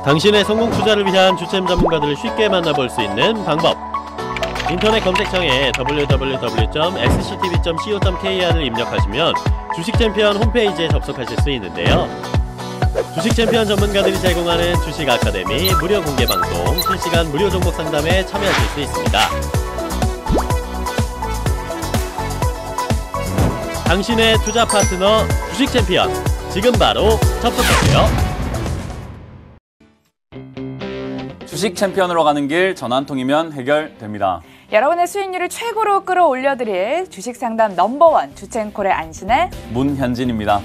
당신의 성공 투자를 위한 주템 전문가들을 쉽게 만나볼 수 있는 방법. 인터넷 검색창에 www.sctv.co.kr을 입력하시면 주식챔피언 홈페이지에 접속하실 수 있는데요. 주식챔피언 전문가들이 제공하는 주식 아카데미 무료 공개 방송, 실시간 무료 종목 상담에 참여하실 수 있습니다. 당신의 투자 파트너 주식챔피언, 지금 바로 접속하세요. 주식 챔피언으로 가는 길 전 한 통이면 해결됩니다. 여러분의 수익률을 최고로 끌어올려드릴 주식 상담 넘버원 주첸콜의 안신의 문현진입니다.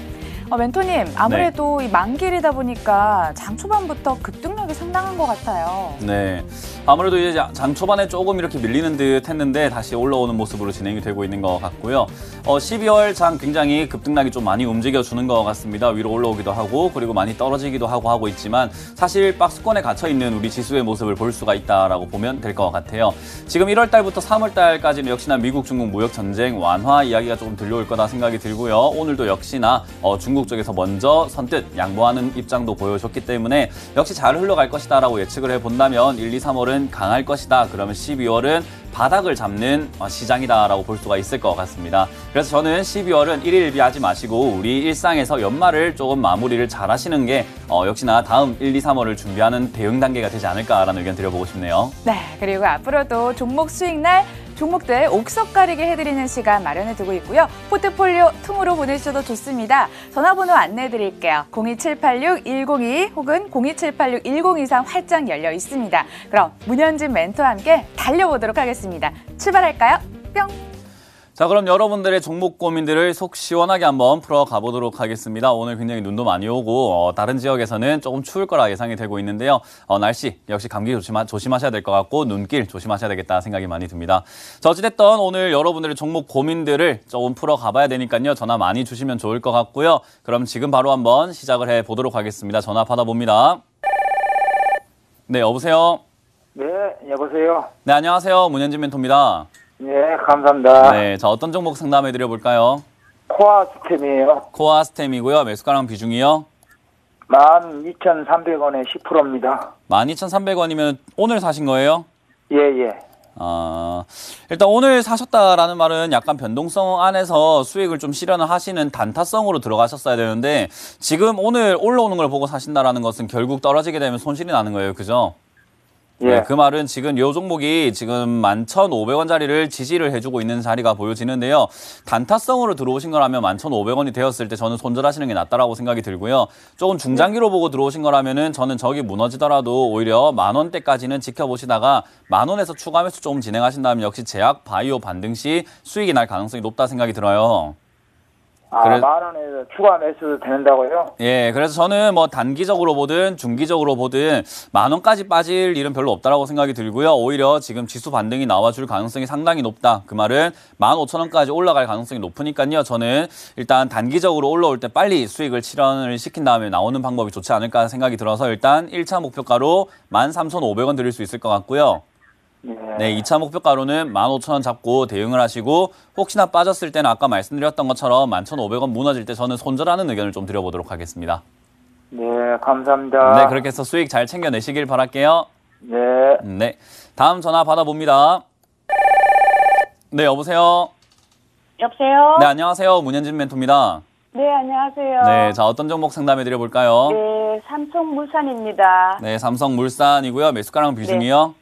멘토님, 아무래도 이 만기일이다 보니까 장 초반부터 급등력이 상당한 것 같아요. 네, 아무래도 이제 장 초반에 조금 이렇게 밀리는 듯 했는데 다시 올라오는 모습으로 진행이 되고 있는 것 같고요. 12월 장 굉장히 급등락이 좀 많이 움직여주는 것 같습니다. 위로 올라오기도 하고 그리고 많이 떨어지기도 하고 있지만 사실 박스권에 갇혀있는 우리 지수의 모습을 볼 수가 있다라고 보면 될 것 같아요. 지금 1월 달부터 3월 달까지는 역시나 미국, 중국 무역 전쟁 완화 이야기가 조금 들려올 거다 생각이 들고요. 오늘도 역시나 중국 쪽에서 먼저 선뜻 양보하는 입장도 보여줬기 때문에 역시 잘 흘러갈 것이다라고 예측을 해본다면 1, 2, 3월은 강할 것이다. 그러면 12월은 바닥을 잡는 시장이다라고 볼 수가 있을 것 같습니다. 그래서 저는 12월은 일일비하지 마시고 우리 일상에서 연말을 조금 마무리를 잘 하시는 게 역시나 다음 1, 2, 3월을 준비하는 대응 단계가 되지 않을까라는 의견 드려보고 싶네요. 네, 그리고 앞으로도 종목 수익날 종목들 옥석 가리게 해드리는 시간 마련해 두고 있고요. 포트폴리오 틈으로 보내주셔도 좋습니다. 전화번호 안내해 드릴게요. 02786-102 혹은 02786-1023 활짝 열려 있습니다. 그럼 문현진 멘토와 함께 달려보도록 하겠습니다. 출발할까요? 뿅! 자, 그럼 여러분들의 종목 고민들을 속 시원하게 한번 풀어가 보도록 하겠습니다. 오늘 굉장히 눈도 많이 오고 다른 지역에서는 조금 추울 거라 예상이 되고 있는데요. 날씨 역시 감기 조심하셔야 될 것 같고 눈길 조심하셔야 되겠다 생각이 많이 듭니다. 자, 어찌됐든 오늘 여러분들의 종목 고민들을 조금 풀어가 봐야 되니까요. 전화 많이 주시면 좋을 것 같고요. 그럼 지금 바로 한번 시작을 해보도록 하겠습니다. 전화 받아봅니다. 네, 여보세요? 네, 여보세요? 네, 안녕하세요. 문현진 멘토입니다. 네, 감사합니다. 네, 자, 어떤 종목 상담해 드려볼까요? 코아 스템이에요. 코아 스템이고요. 매수가랑 비중이요? 12,300원에 10%입니다. 12,300원이면 오늘 사신 거예요? 예. 일단 오늘 사셨다라는 말은 약간 변동성 안에서 수익을 좀 실현을 하시는 단타성으로 들어가셨어야 되는데 지금 오늘 올라오는 걸 보고 사신다라는 것은 결국 떨어지게 되면 손실이 나는 거예요. 그죠? 예. 네, 그 말은 지금 요 종목이 지금 11,500원짜리를 지지를 해주고 있는 자리가 보여지는데요. 단타성으로 들어오신 거라면 11,500원이 되었을 때 저는 손절하시는 게 낫다라고 생각이 들고요. 조금 중장기로 보고 들어오신 거라면은 저는 저기 무너지더라도 오히려 10,000원대까지는 지켜보시다가 10,000원에서 추가 매수 조금 진행하신다면 역시 제약, 바이오 반등 시 수익이 날 가능성이 높다 생각이 들어요. 10,000원에서 추가 매수 되는다고요? 예, 그래서 저는 뭐 단기적으로 보든 중기적으로 보든 10,000원까지 빠질 일은 별로 없다라고 생각이 들고요. 오히려 지금 지수 반등이 나와줄 가능성이 상당히 높다. 그 말은 15,000원까지 올라갈 가능성이 높으니까요. 저는 일단 단기적으로 올라올 때 빨리 수익을 실현을 시킨 다음에 나오는 방법이 좋지 않을까 생각이 들어서 일단 1차 목표가로 13,500원 드릴 수 있을 것 같고요. 네, 2차 목표가로는 15,000원 잡고 대응을 하시고 혹시나 빠졌을 때는 아까 말씀드렸던 것처럼 11,500원 무너질 때 저는 손절하는 의견을 좀 드려보도록 하겠습니다. 네, 감사합니다. 네, 그렇게 해서 수익 잘 챙겨내시길 바랄게요. 네, 다음 전화 받아봅니다. 네, 여보세요? 여보세요? 네, 안녕하세요. 문현진 멘토입니다. 네, 안녕하세요. 네, 자, 어떤 종목 상담해 드려볼까요? 네, 삼성물산입니다. 네, 삼성물산이고요. 매수가랑 비중이요?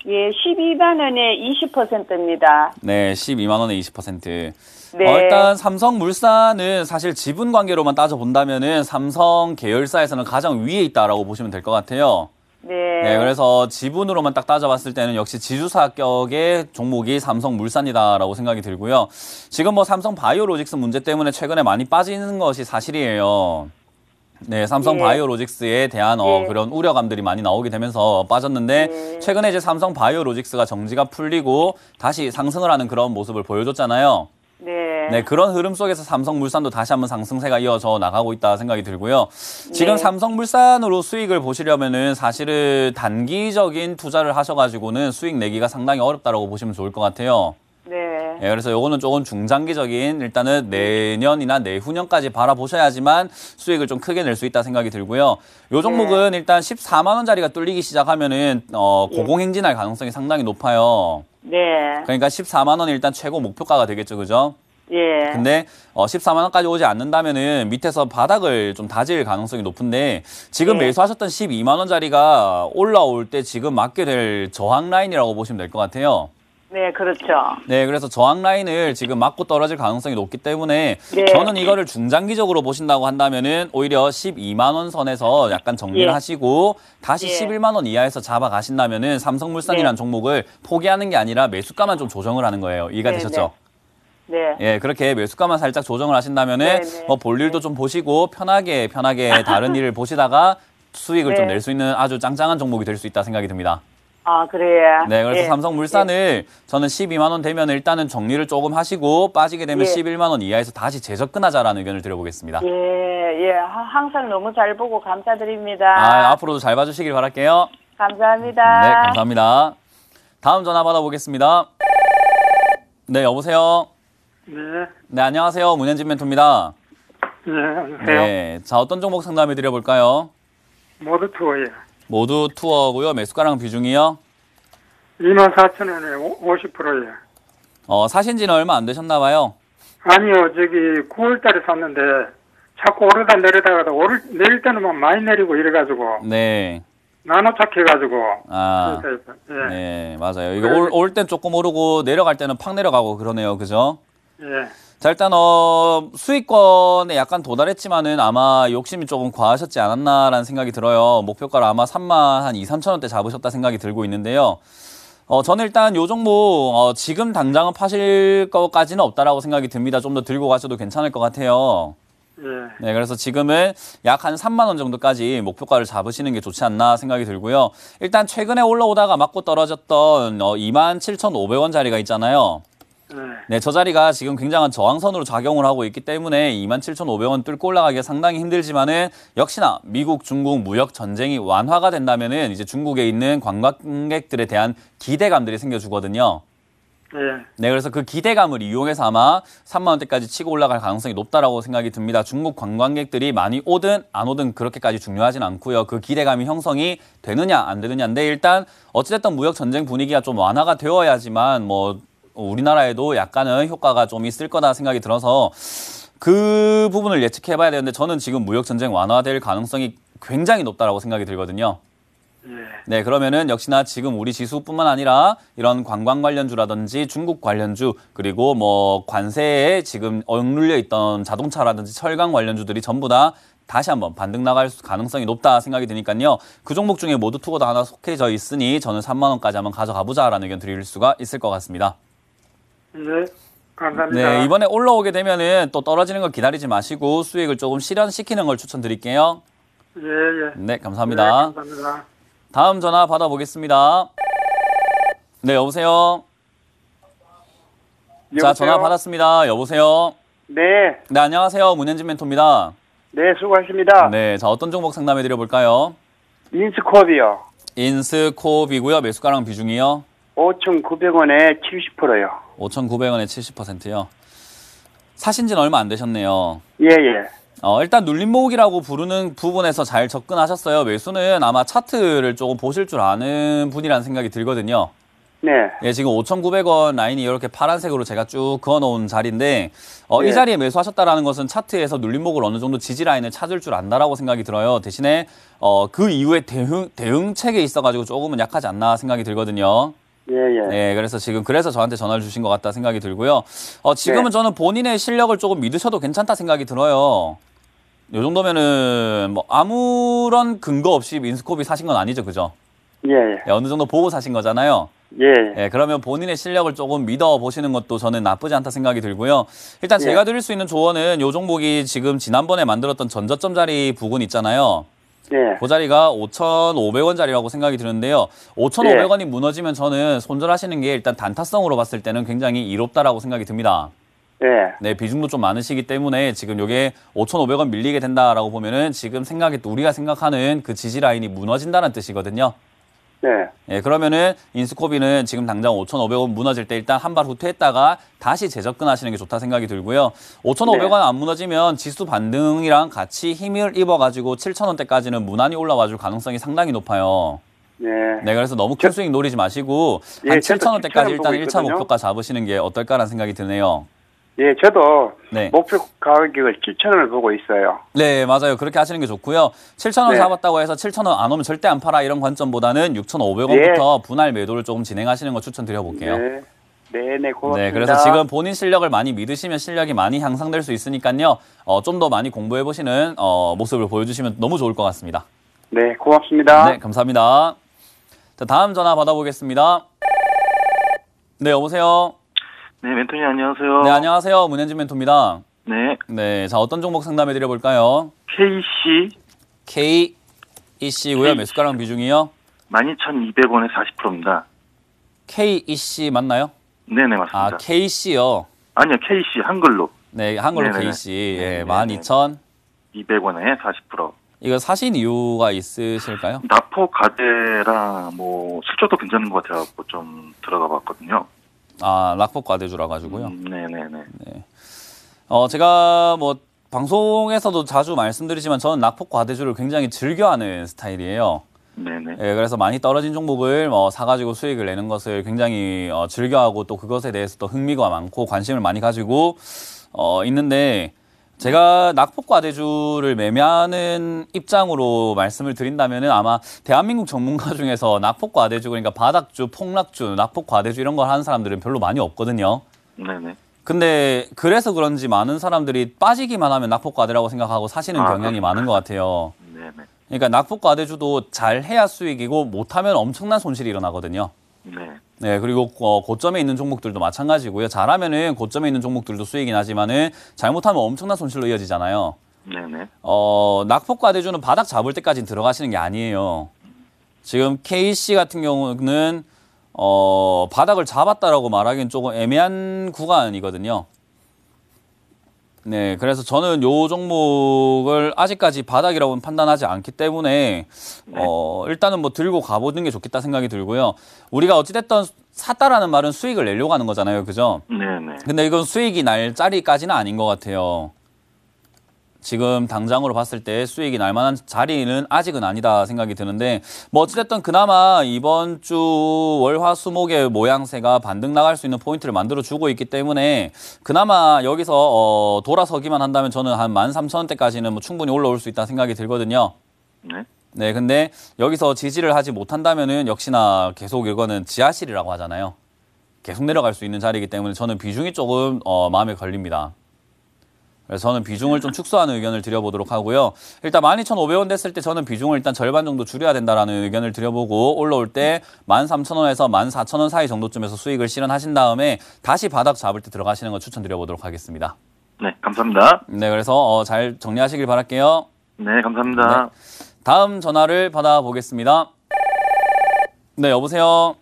예, 12만 원에 20%입니다. 네, 12만 원에 20%. 네. 일단 삼성물산은 사실 지분 관계로만 따져본다면은 삼성 계열사에서는 가장 위에 있다라고 보시면 될 것 같아요. 네, 그래서 지분으로만 딱 따져봤을 때는 역시 지주사격의 종목이 삼성물산이다라고 생각이 들고요. 지금 뭐 삼성바이오로직스 문제 때문에 최근에 많이 빠지는 것이 사실이에요. 네, 삼성 바이오로직스에 대한 그런 우려감들이 많이 나오게 되면서 빠졌는데 최근에 이제 삼성 바이오로직스가 정지가 풀리고 다시 상승을 하는 그런 모습을 보여줬잖아요. 네, 그런 흐름 속에서 삼성물산도 다시 한번 상승세가 이어져 나가고 있다 생각이 들고요. 지금 삼성물산으로 수익을 보시려면은 사실은 단기적인 투자를 하셔가지고는 수익 내기가 상당히 어렵다라고 보시면 좋을 것 같아요. 예, 그래서 요거는 조금 중장기적인 일단은 내년이나 내후년까지 바라보셔야지만 수익을 좀 크게 낼 수 있다 생각이 들고요. 요 종목은 일단 14만 원짜리가 뚫리기 시작하면은 고공행진할 가능성이 상당히 높아요. 네. 그러니까 14만 원이 일단 최고 목표가가 되겠죠, 그죠? 예. 근데 14만 원까지 오지 않는다면은 밑에서 바닥을 좀 다질 가능성이 높은데 지금 네. 매수하셨던 12만 원짜리가 올라올 때 지금 맞게 될 저항 라인이라고 보시면 될 것 같아요. 네, 그렇죠. 네, 그래서 저항 라인을 지금 맞고 떨어질 가능성이 높기 때문에 네. 저는 이거를 중장기적으로 보신다고 한다면은 오히려 12만 원 선에서 약간 정리를 예. 하시고 다시 예. 11만 원 이하에서 잡아가신다면은 삼성물산이라는 네. 종목을 포기하는 게 아니라 매수가만 좀 조정을 하는 거예요. 이해가 네, 되셨죠? 네. 예, 그렇게 매수가만 살짝 조정을 하신다면은 네, 네. 뭐 볼 일도 좀 보시고 편하게 다른 일을 보시다가 수익을 좀 네. 낼 수 있는 아주 짱짱한 종목이 될 수 있다 생각이 듭니다. 아, 그래요? 네, 그래서 예. 삼성물산을 저는 12만 원 되면 일단은 정리를 조금 하시고 빠지게 되면 예. 11만 원 이하에서 다시 재접근하자라는 의견을 드려보겠습니다. 예, 예. 항상 너무 잘 보고 감사드립니다. 앞으로도 잘 봐주시길 바랄게요. 감사합니다. 네, 감사합니다. 다음 전화 받아보겠습니다. 네, 여보세요. 네, 네, 안녕하세요. 문현진 멘토입니다. 네, 안녕하세요. 네, 자 어떤 종목 상담해 드려볼까요? 모두 투어예요. 모두 투어고요. 매수가랑 비중이요. 24,000원에 50%예요. 사신 지는 얼마 안 되셨나 봐요. 아니요, 저기 9월 달에 샀는데 자꾸 오르다 내리다가 내릴 때는 많이 내리고 이래가지고 네. 나눠착해가지고. 아, 예. 네, 맞아요. 이거 올 땐 조금 오르고 내려갈 때는 팍 내려가고 그러네요. 그죠? 예. 자, 일단 수익권에 약간 도달했지만은 아마 욕심이 조금 과하셨지 않았나라는 생각이 들어요. 목표가를 아마 3만 한 2, 3천 원대 잡으셨다 생각이 들고 있는데요. 저는 일단 요 종목 지금 당장은 파실 것까지는 없다라고 생각이 듭니다. 좀 더 들고 가셔도 괜찮을 것 같아요. 예. 네, 그래서 지금은 약 한 3만 원 정도까지 목표가를 잡으시는 게 좋지 않나 생각이 들고요. 일단 최근에 올라오다가 맞고 떨어졌던 27,500원짜리가 있잖아요. 네, 저 자리가 지금 굉장한 저항선으로 작용을 하고 있기 때문에 27,500원 뚫고 올라가기가 상당히 힘들지만은 역시나 미국, 중국 무역 전쟁이 완화가 된다면은 이제 중국에 있는 관광객들에 대한 기대감들이 생겨주거든요. 예. 네, 그래서 그 기대감을 이용해서 아마 3만 원대까지 치고 올라갈 가능성이 높다라고 생각이 듭니다. 중국 관광객들이 많이 오든 안 오든 그렇게까지 중요하진 않고요. 그 기대감이 형성이 되느냐 안 되느냐인데 일단 어찌됐든 무역 전쟁 분위기가 좀 완화가 되어야지만 뭐 우리나라에도 약간은 효과가 좀 있을 거다 생각이 들어서 그 부분을 예측해봐야 되는데 저는 지금 무역 전쟁 완화될 가능성이 굉장히 높다라고 생각이 들거든요. 네, 그러면은 역시나 지금 우리 지수뿐만 아니라 이런 관광 관련주라든지 중국 관련주 그리고 뭐 관세에 지금 억눌려 있던 자동차라든지 철강 관련주들이 전부 다 다시 한번 반등 나갈 가능성이 높다 생각이 드니까요. 그 종목 중에 모두 투어도 하나 속해져 있으니 저는 3만 원까지 한번 가져가 보자라는 의견 드릴 수가 있을 것 같습니다. 예. 감사합니다. 네, 이번에 올라오게 되면은 또 떨어지는 걸 기다리지 마시고 수익을 조금 실현시키는 걸 추천드릴게요. 예, 예. 네, 감사합니다. 네, 감사합니다. 다음 전화 받아보겠습니다. 네, 여보세요. 자, 전화 받았습니다. 여보세요. 네, 네, 안녕하세요. 문현진 멘토입니다. 네, 수고하십니다. 네, 자, 어떤 종목 상담해 드려볼까요? 인스코비요. 인스코비고요. 매수가랑 비중이요. 5,900원에 70%요. 5,900원에 70%요. 사신 지는 얼마 안 되셨네요. 예, 예. 일단 눌림목이라고 부르는 부분에서 잘 접근하셨어요. 매수는 아마 차트를 조금 보실 줄 아는 분이라는 생각이 들거든요. 네. 예, 지금 5,900원 라인이 이렇게 파란색으로 제가 쭉 그어놓은 자리인데 네. 이 자리에 매수하셨다라는 것은 차트에서 눌림목을 어느 정도 지지 라인을 찾을 줄 안다라고 생각이 들어요. 대신에 그 이후에 대응책에 있어가지고 조금은 약하지 않나 생각이 들거든요. 예, 예. 네, 그래서 지금 그래서 저한테 전화를 주신 것 같다 생각이 들고요. 지금은 네. 저는 본인의 실력을 조금 믿으셔도 괜찮다 생각이 들어요. 요 정도면은 뭐 아무런 근거 없이 인스코비 사신 건 아니죠, 그죠? 예, 예. 네, 어느 정도 보고 사신 거잖아요. 예, 예. 네, 그러면 본인의 실력을 조금 믿어보시는 것도 저는 나쁘지 않다 생각이 들고요. 일단 제가 드릴 수 있는 조언은 요 종목이 지금 지난번에 만들었던 전저점 자리 부근 있잖아요. 예. 그 자리가 5,500원짜리라고 생각이 드는데요. 5,500원이 무너지면 저는 손절하시는 게 일단 단타성으로 봤을 때는 굉장히 이롭다라고 생각이 듭니다. 예. 네, 비중도 좀 많으시기 때문에 지금 요게 5,500원 밀리게 된다라고 보면은 지금 우리가 생각하는 그 지지 라인이 무너진다는 뜻이거든요. 네. 예, 그러면은 인스코비는 지금 당장 5,500원 무너질 때 일단 한 발 후퇴했다가 다시 재접근하시는 게 좋다 생각이 들고요. 5,500원 안 무너지면 지수 반등이랑 같이 힘을 입어가지고 7,000원대까지는 무난히 올라와줄 가능성이 상당히 높아요. 네. 네, 그래서 너무 큰 스윙 노리지 마시고 예, 한 저도 7,000원대까지 일단 1차 있거든요. 목표가 잡으시는 게 어떨까라는 생각이 드네요. 예, 저도 네. 목표 가격을 7,000원을 보고 있어요. 네, 맞아요. 그렇게 하시는 게 좋고요. 7,000원 네. 잡았다고 해서 7,000원 안 오면 절대 안 팔아 이런 관점보다는 6,500원부터 분할 매도를 조금 진행하시는 거 추천드려볼게요. 네. 네, 고맙습니다. 네, 그래서 지금 본인 실력을 많이 믿으시면 실력이 많이 향상될 수 있으니까요. 좀 더 많이 공부해보시는 모습을 보여주시면 너무 좋을 것 같습니다. 네, 고맙습니다. 네, 감사합니다. 자, 다음 전화 받아보겠습니다. 네, 여보세요. 네, 멘토님 안녕하세요. 네, 안녕하세요. 문현진 멘토입니다. 네, 네, 자, 어떤 종목 상담해 드려볼까요? KC KEC고요. 매수가랑 비중이요? 12,200원에 40%입니다. KEC 맞나요? 네네, 맞습니다. 아, KC요. 아니요, KC 한글로 네, 한글로 네네네. KC. 예, 네네네. 12,000. 200원에 40%. 이거 사신 이유가 있으실까요? 나포 가대랑 뭐 실적도 괜찮은 것 같아갖고 좀 들어가 봤거든요. 아, 락폭 과대주라 가지고요. 네네네. 제가 뭐 방송에서도 자주 말씀드리지만 저는 낙폭 과대주를 굉장히 즐겨하는 스타일이에요. 네네. 예, 그래서 많이 떨어진 종목을 사가지고 수익을 내는 것을 굉장히 즐겨하고 또 그것에 대해서 또 흥미가 많고 관심을 많이 가지고 있는데 제가 낙폭 과대주를 매매하는 입장으로 말씀을 드린다면은 아마 대한민국 전문가 중에서 낙폭 과대주 그러니까 바닥주, 폭락주, 낙폭 과대주 이런 걸 하는 사람들은 별로 많이 없거든요. 네네. 근데 그래서 그런지 많은 사람들이 빠지기만 하면 낙폭 과대라고 생각하고 사시는 경향이 많은 것 같아요. 네네. 그러니까 낙폭 과대주도 잘 해야 수익이고 못하면 엄청난 손실이 일어나거든요. 네. 네, 그리고 고점에 있는 종목들도 마찬가지고요. 잘하면은 고점에 있는 종목들도 수익이 나지만은 잘못하면 엄청난 손실로 이어지잖아요. 네네. 낙폭 과대주는 바닥 잡을 때까지 들어가시는 게 아니에요. 지금 KC 같은 경우는 바닥을 잡았다라고 말하기는 조금 애매한 구간이거든요. 네, 그래서 저는 요 종목을 아직까지 바닥이라고는 판단하지 않기 때문에 일단은 뭐 들고 가보는 게 좋겠다 생각이 들고요. 우리가 어찌됐든 샀다라는 말은 수익을 내려고 하는 거잖아요, 그죠? 네네. 근데 이건 수익이 날 자리까지는 아닌 것 같아요. 지금 당장으로 봤을 때 수익이 날 만한 자리는 아직은 아니다 생각이 드는데 뭐 어찌됐든 그나마 이번 주 월화수목의 모양새가 반등 나갈 수 있는 포인트를 만들어주고 있기 때문에 그나마 여기서 돌아서기만 한다면 저는 한 13,000원대까지는 뭐 충분히 올라올 수 있다 생각이 들거든요. 네. 네, 근데 여기서 지지를 하지 못한다면은 역시나 계속 이거는 지하실이라고 하잖아요. 계속 내려갈 수 있는 자리이기 때문에 저는 비중이 조금 마음에 걸립니다. 그래서 저는 비중을 좀 축소하는 의견을 드려보도록 하고요. 일단 12,500원 됐을 때 저는 비중을 일단 절반 정도 줄여야 된다라는 의견을 드려보고 올라올 때 13,000원에서 14,000원 사이 정도쯤에서 수익을 실현하신 다음에 다시 바닥 잡을 때 들어가시는 거 추천드려보도록 하겠습니다. 네, 감사합니다. 네, 그래서 잘 정리하시길 바랄게요. 네, 감사합니다. 다음 전화를 받아보겠습니다. 네, 여보세요.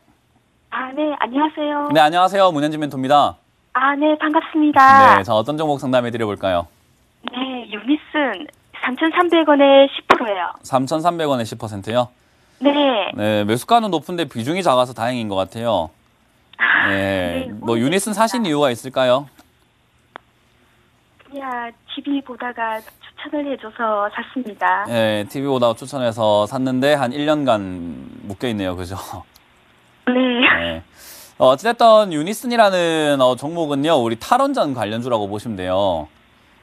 아, 네, 안녕하세요. 네, 안녕하세요. 문현진 멘토입니다. 아, 네, 반갑습니다. 네, 자, 어떤 종목 상담해 드려볼까요? 네, 유니슨 3,300원에 10%예요. 3,300원에 10%요? 네. 네, 매수가는 높은데 비중이 작아서 다행인 것 같아요. 네, 뭐 유닛은 사신 이유가 있을까요? 그냥 TV 보다가 추천을 해줘서 샀습니다. 네, TV 보다가 추천해서 샀는데 한 1년간 묶여있네요. 그죠? 네. 네. 어쨌든 유니슨이라는 종목은요, 우리 탈원전 관련주라고 보시면 돼요.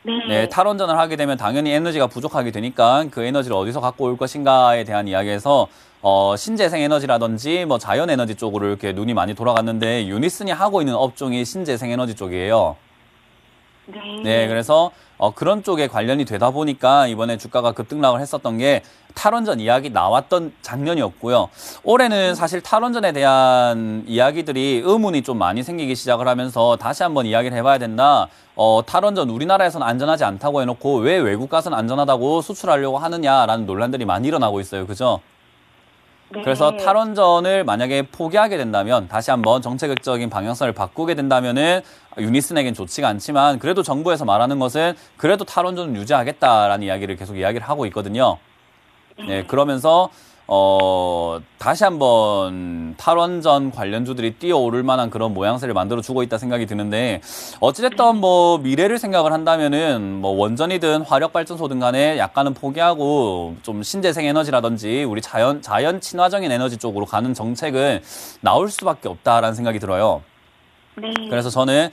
네. 네, 탈원전을 하게 되면 당연히 에너지가 부족하게 되니까 그 에너지를 어디서 갖고 올 것인가에 대한 이야기에서 신재생 에너지라든지 뭐 자연 에너지 쪽으로 이렇게 눈이 많이 돌아갔는데 유니슨이 하고 있는 업종이 신재생 에너지 쪽이에요. 네. 네, 그래서 그런 쪽에 관련이 되다 보니까 이번에 주가가 급등락을 했었던 게 탈원전 이야기 나왔던 작년이었고요. 올해는 사실 탈원전에 대한 이야기들이 의문이 좀 많이 생기기 시작을 하면서 다시 한번 이야기를 해봐야 된다. 탈원전 우리나라에서는 안전하지 않다고 해놓고 왜 외국 가서는 안전하다고 수출하려고 하느냐라는 논란들이 많이 일어나고 있어요. 그죠? 네. 그래서 탈원전을 만약에 포기하게 된다면 다시 한번 정책적인 방향성을 바꾸게 된다면은 유니슨에겐 좋지가 않지만 그래도 정부에서 말하는 것은 그래도 탈원전을 유지하겠다라는 이야기를 계속 이야기를 하고 있거든요. 네, 그러면서 다시 한번 탈원전 관련주들이 뛰어오를 만한 그런 모양새를 만들어주고 있다 생각이 드는데, 어찌됐든 뭐 미래를 생각을 한다면은 뭐 원전이든 화력발전소든 간에 약간은 포기하고 좀 신재생 에너지라든지 우리 자연 친화적인 에너지 쪽으로 가는 정책은 나올 수밖에 없다라는 생각이 들어요. 네. 그래서 저는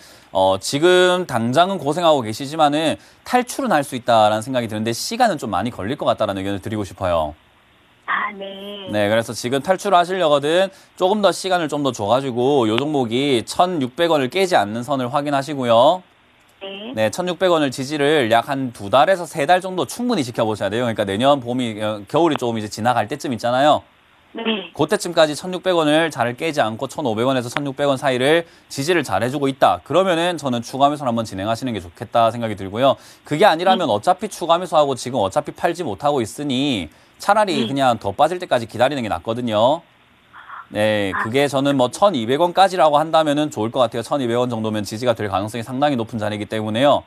지금 당장은 고생하고 계시지만은 탈출은 할 수 있다라는 생각이 드는데 시간은 좀 많이 걸릴 것 같다라는 의견을 드리고 싶어요. 아, 네. 네, 그래서 지금 탈출을 하시려거든 조금 더 시간을 좀 더 줘가지고 요 종목이 1,600원을 깨지 않는 선을 확인하시고요. 네. 네, 1,600원을 지지를 약 한 2달에서 3달 정도 충분히 지켜보셔야 돼요. 그러니까 내년 겨울이 조금 이제 지나갈 때쯤 있잖아요. 네. 그때쯤까지 1,600원을 잘 깨지 않고 1,500원에서 1,600원 사이를 지지를 잘 해주고 있다. 그러면은 저는 추가 매수를 한번 진행하시는 게 좋겠다 생각이 들고요. 그게 아니라면 어차피 추가 매수하고 지금 어차피 팔지 못하고 있으니 차라리 그냥 더 빠질 때까지 기다리는 게 낫거든요. 네, 그게 저는 뭐 1,200원까지라고 한다면은 좋을 것 같아요. 1,200원 정도면 지지가 될 가능성이 상당히 높은 자리이기 때문에요.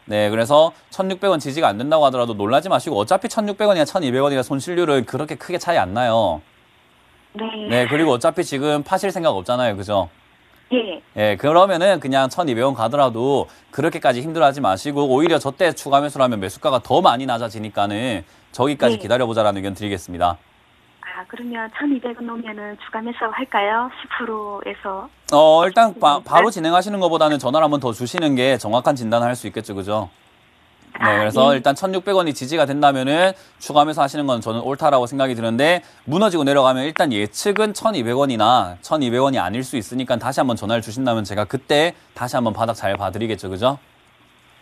네, 그래서 1,600원 지지가 안 된다고 하더라도 놀라지 마시고 어차피 1,600원이나 1,200원이나 손실률은 그렇게 크게 차이 안 나요. 네. 네, 그리고 어차피 지금 파실 생각 없잖아요. 그죠? 예. 예, 그러면은 그냥 1,200원 가더라도 그렇게까지 힘들어하지 마시고 오히려 저때 추가 매수를 하면 매수가가 더 많이 낮아지니까는 저기까지 네. 기다려보자라는 의견 드리겠습니다. 아, 그러면 1,200원 오면은 추가 매수 할까요? 10%에서. 일단 바로 진행하시는 것보다는 전화를 한번 더 주시는 게 정확한 진단을 할 수 있겠죠. 그죠? 네, 그래서 예. 일단 1,600원이 지지가 된다면은 추가 매수 하시는 건 저는 옳다라고 생각이 드는데 무너지고 내려가면 일단 예측은 1,200원이나 1,200원이 아닐 수 있으니까 다시 한번 전화를 주신다면 제가 그때 다시 한번 바닥 잘 봐드리겠죠. 그죠?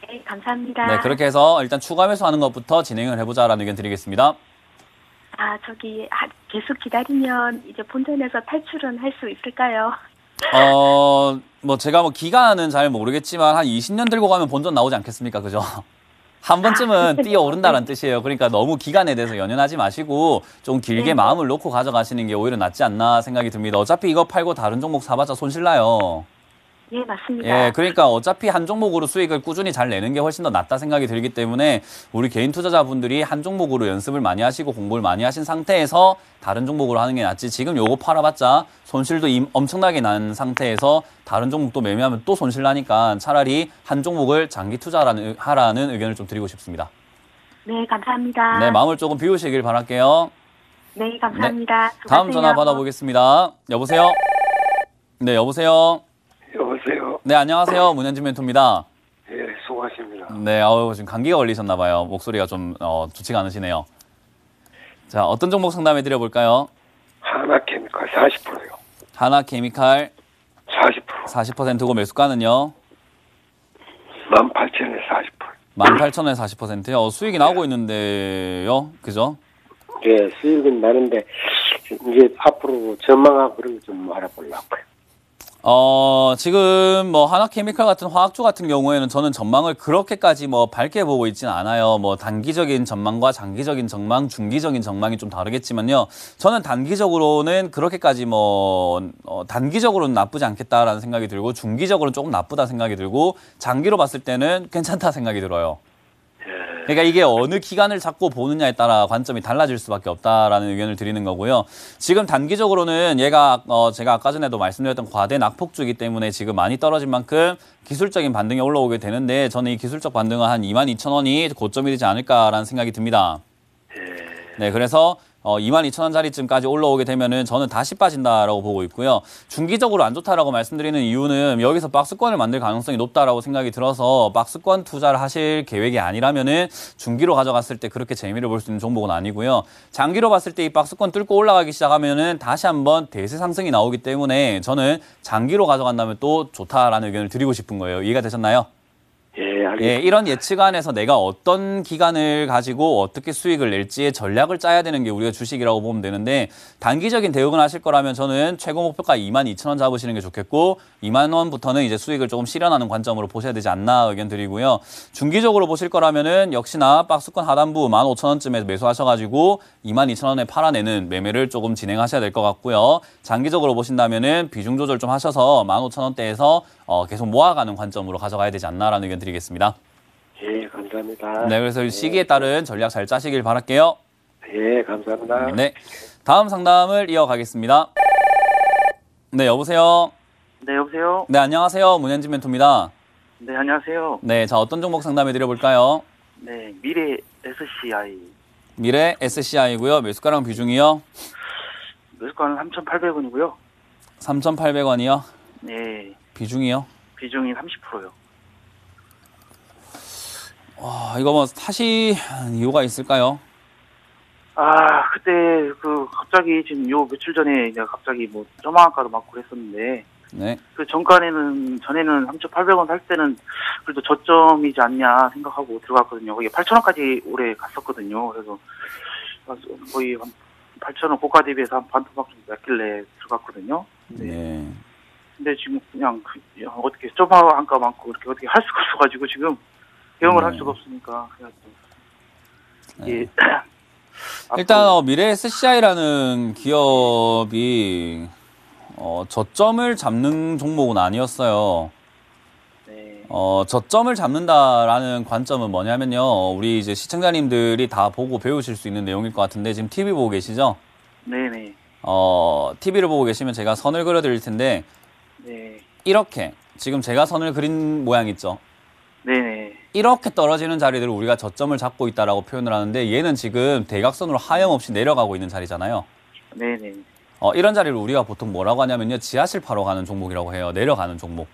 네, 감사합니다. 네, 그렇게 해서 일단 추가 매수하는 것부터 진행을 해보자라는 의견 드리겠습니다. 아, 계속 기다리면 이제 본전에서 탈출은 할 수 있을까요? 뭐 제가 뭐 기간은 잘 모르겠지만 한 20년 들고 가면 본전 나오지 않겠습니까? 그죠? 한 번쯤은 뛰어오른다는 뜻이에요. 그러니까 너무 기간에 대해서 연연하지 마시고 좀 길게 마음을 놓고 가져가시는 게 오히려 낫지 않나 생각이 듭니다. 어차피 이거 팔고 다른 종목 사봤자 손실 나요. 예, 맞습니다. 예, 그러니까 어차피 한 종목으로 수익을 꾸준히 잘 내는 게 훨씬 더 낫다 생각이 들기 때문에 우리 개인 투자자분들이 한 종목으로 연습을 많이 하시고 공부를 많이 하신 상태에서 다른 종목으로 하는 게 낫지 지금 요거 팔아봤자 손실도 엄청나게 난 상태에서 다른 종목도 매매하면 또 손실 나니까 차라리 한 종목을 장기 투자하라는 의견을 좀 드리고 싶습니다. 네, 감사합니다. 네, 마음을 조금 비우시길 바랄게요. 네, 감사합니다. 네, 다음 전화 받아보겠습니다. 여보세요? 네, 여보세요? 여보세요. 네, 안녕하세요. 문현진 멘토입니다. 예, 수고하십니다. 네, 지금 감기가 걸리셨나봐요. 목소리가 좀 좋지가 않으시네요. 자, 어떤 종목 상담해 드려볼까요? 하나케미칼 40%요. 하나케미칼 40%. 40%고 매수가는요? 18,000에 40%. 18,000원에 40%요? 수익이 나오고 있는데요? 그죠? 예, 수익은 나는데 이제 앞으로 전망하고 그런 거 좀 알아보려고요. 지금 뭐 하나케미칼 같은 화학주 같은 경우에는 저는 전망을 그렇게까지 뭐 밝게 보고 있지는 않아요. 뭐 단기적인 전망과 장기적인 전망, 중기적인 전망이 좀 다르겠지만요. 저는 단기적으로는 그렇게까지 단기적으로는 나쁘지 않겠다라는 생각이 들고 중기적으로는 조금 나쁘다 생각이 들고 장기로 봤을 때는 괜찮다 생각이 들어요. 그러니까 이게 어느 기간을 잡고 보느냐에 따라 관점이 달라질 수밖에 없다라는 의견을 드리는 거고요. 지금 단기적으로는 얘가 제가 아까 전에도 말씀드렸던 과대 낙폭주이기 때문에 지금 많이 떨어진 만큼 기술적인 반등이 올라오게 되는데 저는 이 기술적 반등은 한 22,000원이 고점이 되지 않을까라는 생각이 듭니다. 네, 그래서 22,000원짜리쯤까지 올라오게 되면은 저는 다시 빠진다라고 보고 있고요. 중기적으로 안 좋다라고 말씀드리는 이유는 여기서 박스권을 만들 가능성이 높다라고 생각이 들어서 박스권 투자를 하실 계획이 아니라면은 중기로 가져갔을 때 그렇게 재미를 볼 수 있는 종목은 아니고요. 장기로 봤을 때 이 박스권 뚫고 올라가기 시작하면은 다시 한번 대세 상승이 나오기 때문에 저는 장기로 가져간다면 또 좋다라는 의견을 드리고 싶은 거예요. 이해가 되셨나요? 예, 알겠습니다. 예, 이런 예측 안에서 내가 어떤 기간을 가지고 어떻게 수익을 낼지의 전략을 짜야 되는 게 우리가 주식이라고 보면 되는데 단기적인 대응을 하실 거라면 저는 최고 목표가 22,000원 잡으시는 게 좋겠고 2만 원부터는 이제 수익을 조금 실현하는 관점으로 보셔야 되지 않나 의견 드리고요. 중기적으로 보실 거라면은 역시나 박스권 하단부 15,000원쯤에 매수하셔가지고 22,000원에 팔아내는 매매를 조금 진행하셔야 될 것 같고요. 장기적으로 보신다면은 비중 조절 좀 하셔서 15,000원대에서 계속 모아가는 관점으로 가져가야 되지 않나라는 의견 드리겠습니다. 예, 감사합니다. 네, 그래서 시기에 따른 전략 잘 짜시길 바랄게요. 예, 감사합니다. 네, 다음 상담을 이어가겠습니다. 네, 여보세요. 네, 여보세요? 네, 안녕하세요. 문현진 멘토입니다. 네, 안녕하세요. 네, 자, 어떤 종목 상담해 드려볼까요? 네, 미래 SCI. 미래 SCI고요. 매수가랑 비중이요? 매수가는 3,800원이고요. 3,800원이요? 네, 비중이요? 비중이 30%요. 와, 이거 뭐 사실 이유가 있을까요? 아, 그때 갑자기 지금 요 며칠 전에 내가 갑자기 뭐 저망가도 맞고 그랬었는데 네. 그 전에는 3,800원 살 때는 그래도 저점이지 않냐 생각하고 들어갔거든요. 거기 8,000원까지 올해 갔었거든요. 그래서 거의 한 8,000원 고가 대비해서 한 반토막 좀 났길래 들어갔거든요. 네. 근데 지금 그냥 어떻게 저망가 많고 그렇게 어떻게 할 수가 없어가지고 지금 대응을 할 수가 없으니까 그래가지고 네. 일단 미래 SCI라는 기업이 저점을 잡는 종목은 아니었어요. 네. 저점을 잡는다라는 관점은 뭐냐면요. 우리 이제 시청자님들이 다 보고 배우실 수 있는 내용일 것 같은데 지금 TV 보고 계시죠? 네네. TV를 보고 계시면 제가 선을 그려드릴 텐데 네. 이렇게 지금 제가 선을 그린 모양 있죠? 네네. 이렇게 떨어지는 자리들을 우리가 저점을 잡고 있다라고 표현을 하는데 얘는 지금 대각선으로 하염없이 내려가고 있는 자리잖아요. 네네. 이런 자리를 우리가 보통 뭐라고 하냐면요. 지하실 파러 가는 종목이라고 해요. 내려가는 종목.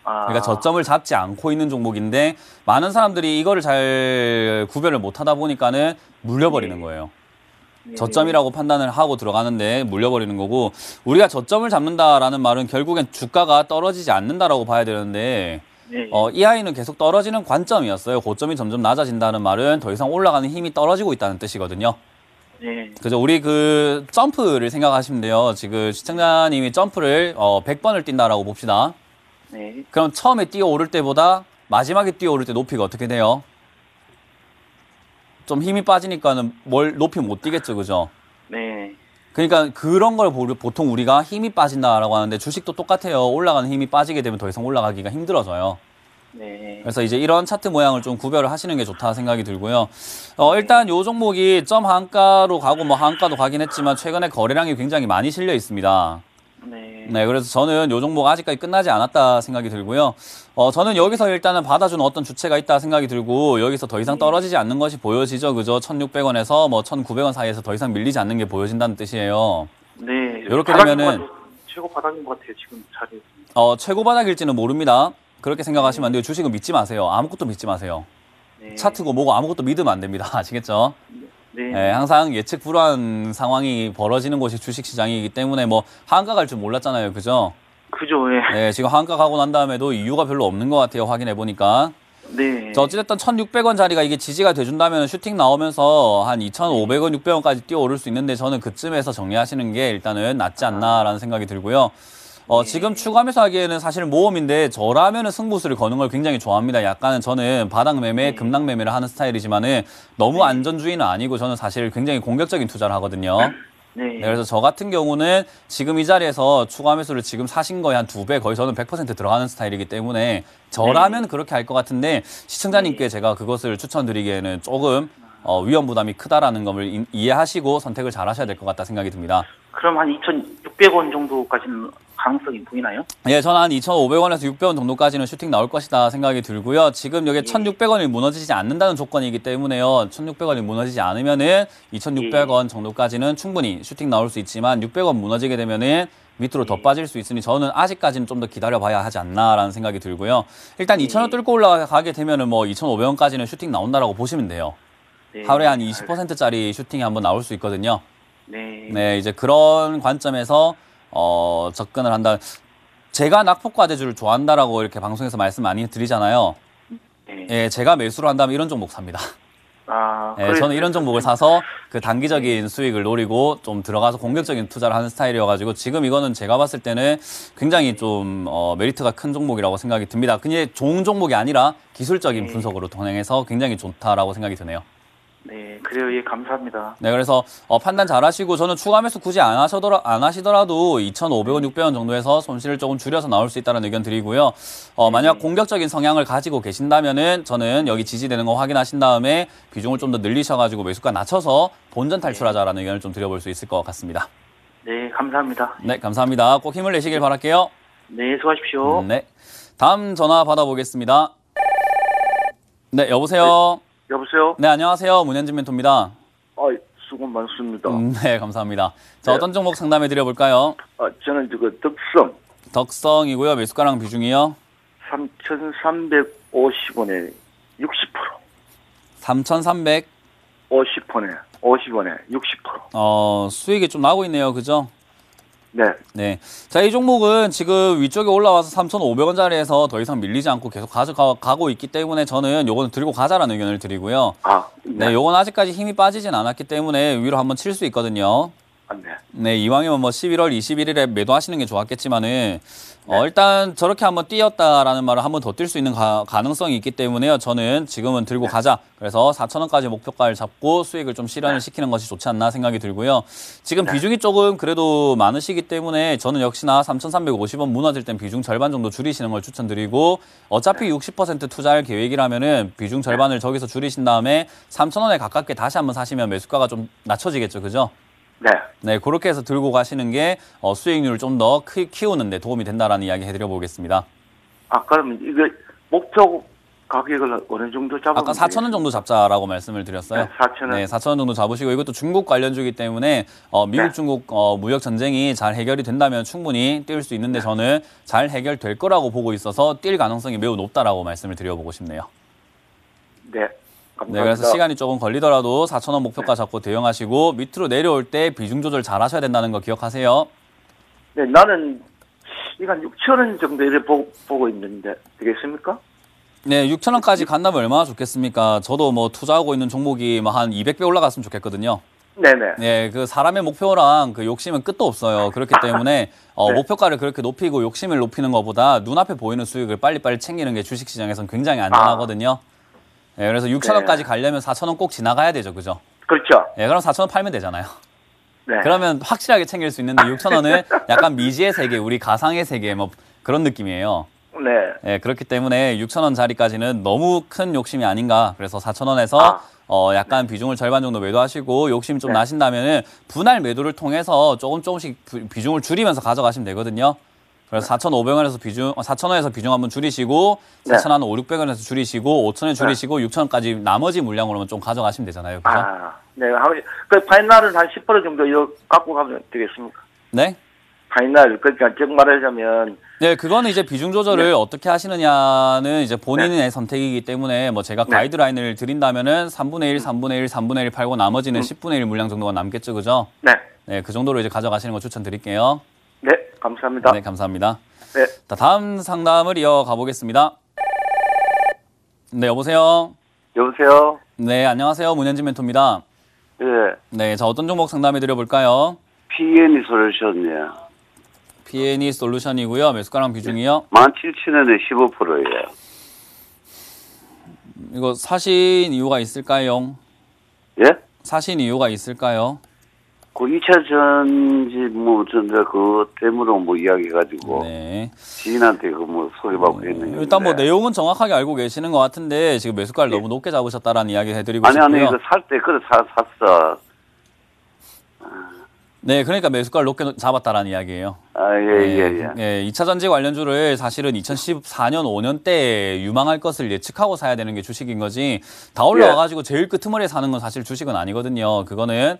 그러니까 저점을 잡지 않고 있는 종목인데 많은 사람들이 이거를 잘 구별을 못 하다 보니까는 물려버리는 거예요. 저점이라고 판단을 하고 들어가는데 물려버리는 거고 우리가 저점을 잡는다라는 말은 결국엔 주가가 떨어지지 않는다라고 봐야 되는데 이 아이는 계속 떨어지는 관점이었어요. 고점이 점점 낮아진다는 말은 더 이상 올라가는 힘이 떨어지고 있다는 뜻이거든요. 네. 그죠? 우리 점프를 생각하시면 돼요. 지금 시청자님이 점프를 100번을 뛴다라고 봅시다. 네. 그럼 처음에 뛰어오를 때보다 마지막에 뛰어오를 때 높이가 어떻게 돼요? 좀 힘이 빠지니까는 높이 못 뛰겠죠, 그죠? 네. 그러니까 그런 걸 보통 우리가 힘이 빠진다라고 하는데 주식도 똑같아요. 올라가는 힘이 빠지게 되면 더 이상 올라가기가 힘들어져요. 네. 그래서 이제 이런 차트 모양을 좀 구별을 하시는 게 좋다 생각이 들고요. 일단 요 종목이 점 한가로 가고 뭐 한가도 가긴 했지만 최근에 거래량이 굉장히 많이 실려 있습니다. 네, 그래서 저는 요 종목 아직까지 끝나지 않았다 생각이 들고요. 저는 여기서 일단은 받아주는 어떤 주체가 있다 생각이 들고 여기서 더 이상 떨어지지 않는 것이 보여지죠. 그죠? 1,600원에서 뭐 1,900원 사이에서 더 이상 밀리지 않는 게 보여진다는 뜻이에요. 네. 이렇게 되면은 최고 바닥인 것 같아요. 지금 자리. 최고 바닥일지는 모릅니다. 그렇게 생각하시면 안 돼요. 주식은 믿지 마세요. 아무것도 믿지 마세요. 네. 차트고 뭐고 아무것도 믿으면 안 됩니다. 아시겠죠? 네. 네, 항상 예측 불허한 상황이 벌어지는 곳이 주식시장이기 때문에 뭐 한가 갈 줄 몰랐잖아요. 그죠? 그죠, 예. 네, 지금 한가 가고 난 다음에도 이유가 별로 없는 것 같아요. 확인해 보니까. 네. 어찌됐든 1,600원 자리가 이게 지지가 돼준다면 슈팅 나오면서 한 2,500원, 600원까지 뛰어오를 수 있는데 저는 그쯤에서 정리하시는 게 일단은 낫지 않나라는 생각이 들고요. 지금 추가 매수하기에는 사실 모험인데 저라면은 승부수를 거는 걸 굉장히 좋아합니다. 약간은 저는 바닥 매매, 급락 매매를 하는 스타일이지만은 너무 안전주의는 아니고 저는 사실 굉장히 공격적인 투자를 하거든요. 네, 그래서 저 같은 경우는 지금 이 자리에서 추가 매수를 지금 사신 거에 한 2배 거의 저는 100% 들어가는 스타일이기 때문에 저라면 그렇게 할 것 같은데 시청자님께 제가 그것을 추천드리기에는 조금 위험 부담이 크다라는 걸 이해하시고 선택을 잘 하셔야 될 것 같다 생각이 듭니다. 그럼 한 2,600원 정도까지는 가능성이 보이나요? 예, 저는 한 2,500원에서 600원 정도까지는 슈팅 나올 것이다 생각이 들고요. 지금 여기 1,600원이 무너지지 않는다는 조건이기 때문에요. 1,600원이 무너지지 않으면은 2,600원 정도까지는 충분히 슈팅 나올 수 있지만 600원 무너지게 되면은 밑으로 더 빠질 수 있으니 저는 아직까지는 좀 더 기다려봐야 하지 않나라는 생각이 들고요. 일단 2,000원 뚫고 올라가게 되면은 뭐 2,500원까지는 슈팅 나온다라고 보시면 돼요. 하루에 한 20%짜리 슈팅이 한번 나올 수 있거든요. 네, 이제 그런 관점에서 접근을 한다. 제가 낙폭과대주를 좋아한다라고 이렇게 방송에서 말씀 많이 드리잖아요. 예, 제가 매수를 한다면 이런 종목 삽니다. 예, 저는 이런 종목을 사서 그 단기적인 수익을 노리고 좀 들어가서 공격적인 투자를 하는 스타일이어가지고 지금 이거는 제가 봤을 때는 굉장히 좀 메리트가 큰 종목이라고 생각이 듭니다. 그냥 좋은 종목이 아니라 기술적인 분석으로 동행해서 굉장히 좋다라고 생각이 드네요. 네, 그래요. 예, 감사합니다. 네, 그래서 판단 잘 하시고 저는 추가 매수 굳이 안 하시더라도 2,500원, 600원 정도에서 손실을 조금 줄여서 나올 수 있다는 의견 드리고요. 만약 공격적인 성향을 가지고 계신다면은 저는 여기 지지되는 거 확인하신 다음에 비중을 좀 더 늘리셔가지고 매수가 낮춰서 본전 탈출하자라는 의견을 좀 드려볼 수 있을 것 같습니다. 네, 감사합니다. 네, 감사합니다. 꼭 힘을 내시길 바랄게요. 네, 수고하십시오. 네. 다음 전화 받아보겠습니다. 네, 여보세요. 여보세요? 네, 안녕하세요. 문현진 멘토입니다. 수고 많습니다. 네, 감사합니다. 자, 네. 어떤 종목 상담해 드려볼까요? 저는 덕성 덕성이고요. 매수가랑 비중이요? 3,350원에 60%. 3,300. 50원에 60%. 수익이 좀 나고 있네요. 그죠? 네. 네. 자, 이 종목은 지금 위쪽에 올라와서 3,500원짜리에서 더 이상 밀리지 않고 계속 가고 있기 때문에 저는 요거는 들고 가자라는 의견을 드리고요. 네, 요건 아직까지 힘이 빠지진 않았기 때문에 위로 한번 칠 수 있거든요. 네. 네, 이왕이면 뭐 11월 21일에 매도하시는 게 좋았겠지만은 일단 저렇게 한번 뛰었다라는 말을 한번 더 뛸 수 있는 가능성이 있기 때문에요. 저는 지금은 들고 가자. 그래서 4,000원까지 목표가를 잡고 수익을 좀 실현을 시키는 것이 좋지 않나 생각이 들고요. 지금 비중이 조금 그래도 많으시기 때문에 저는 역시나 3,350원 무너질 땐 비중 절반 정도 줄이시는 걸 추천드리고 어차피 60% 투자할 계획이라면은 비중 절반을 저기서 줄이신 다음에 3,000원에 가깝게 다시 한번 사시면 매수가가 좀 낮춰지겠죠. 그죠? 네. 네, 그렇게 해서 들고 가시는 게 수익률을 좀 더 키우는 데 도움이 된다라는 이야기 해드려 보겠습니다. 그러면 이거 목표 가격을 어느 정도 잡으면 아까 4,000원 정도 잡자라고 말씀을 드렸어요. 네, 4,000원. 네, 4,000원 정도 잡으시고 이것도 중국 관련주기 때문에 미국, 중국 무역 전쟁이 잘 해결이 된다면 충분히 뛸 수 있는데 저는 잘 해결될 거라고 보고 있어서 뛸 가능성이 매우 높다라고 말씀을 드려보고 싶네요. 네. 감사합니다. 네, 그래서 시간이 조금 걸리더라도 4,000원 목표가 잡고 대응하시고 밑으로 내려올 때 비중 조절 잘 하셔야 된다는 거 기억하세요. 네, 나는 이거 한 6,000원 정도 이래 보고 있는데 되겠습니까? 네, 6,000원까지 간다면 얼마나 좋겠습니까? 저도 뭐 투자하고 있는 종목이 뭐 한 200배 올라갔으면 좋겠거든요. 네네. 네, 그 사람의 목표랑 그 욕심은 끝도 없어요. 그렇기 때문에 목표가를 그렇게 높이고 욕심을 높이는 것보다 눈앞에 보이는 수익을 빨리빨리 챙기는 게 주식시장에서는 굉장히 안전하거든요. 네, 그래서 6,000원까지 가려면 4,000원 꼭 지나가야 되죠. 그죠? 그렇죠. 네, 그럼 4,000원 팔면 되잖아요. 네. 그러면 확실하게 챙길 수 있는데 6,000원은 약간 미지의 세계, 우리 가상의 세계 뭐 그런 느낌이에요. 네. 네, 그렇기 때문에 6,000원짜리까지는 너무 큰 욕심이 아닌가. 그래서 4,000원에서 약간 비중을 절반 정도 매도하시고 욕심이 좀 나신다면은 분할 매도를 통해서 조금씩 비중을 줄이면서 가져가시면 되거든요. 그래서 4,500원에서 비중, 4,000원에서 비중 한번 줄이시고, 4,000원, 5,600원에서 줄이시고, 5,000원 줄이시고, 6,000원까지 나머지 물량으로만 좀 가져가시면 되잖아요. 그죠? 네. 그 파이널은 한 10% 정도 이거 갖고 가면 되겠습니까? 네? 파이널, 그러니까 즉 말하자면. 네, 그거는 이제 비중 조절을 어떻게 하시느냐는 이제 본인의 선택이기 때문에 뭐 제가 가이드라인을 드린다면은 3분의 1, 3분의 1, 3분의 1 팔고 나머지는 10분의 1 물량 정도가 남겠죠. 그죠? 네. 네, 그 정도로 이제 가져가시는 거 추천드릴게요. 네, 감사합니다. 네, 감사합니다. 네. 자, 다음 상담을 이어가 보겠습니다. 네, 여보세요? 여보세요? 네, 안녕하세요. 문현진 멘토입니다. 예. 네, 자, 어떤 종목 상담해 드려볼까요? P&E 솔루션이요. P&E 솔루션이고요. 매수가랑 비중이요? 17,000원에 15%예요. 이거 사신 이유가 있을까요? 예? 사신 이유가 있을까요? 그 2차 전지 그 때문에 이야기해가지고 네. 지인한테 소개받고 했는데 일단 내용은 정확하게 알고 계시는 것 같은데 지금 매수가를 너무 높게 잡으셨다라는 이야기 해드리고 싶고요. 아니 이거 살 때 그래 샀어. 네, 그러니까 매수가를 높게 잡았다라는 이야기예요. 예. 2차 전지 관련주를 사실은 2014년, 5년 때 유망할 것을 예측하고 사야 되는 게 주식인 거지. 다 올라와가지고 제일 끄트머리에 사는 건 사실 주식은 아니거든요. 그거는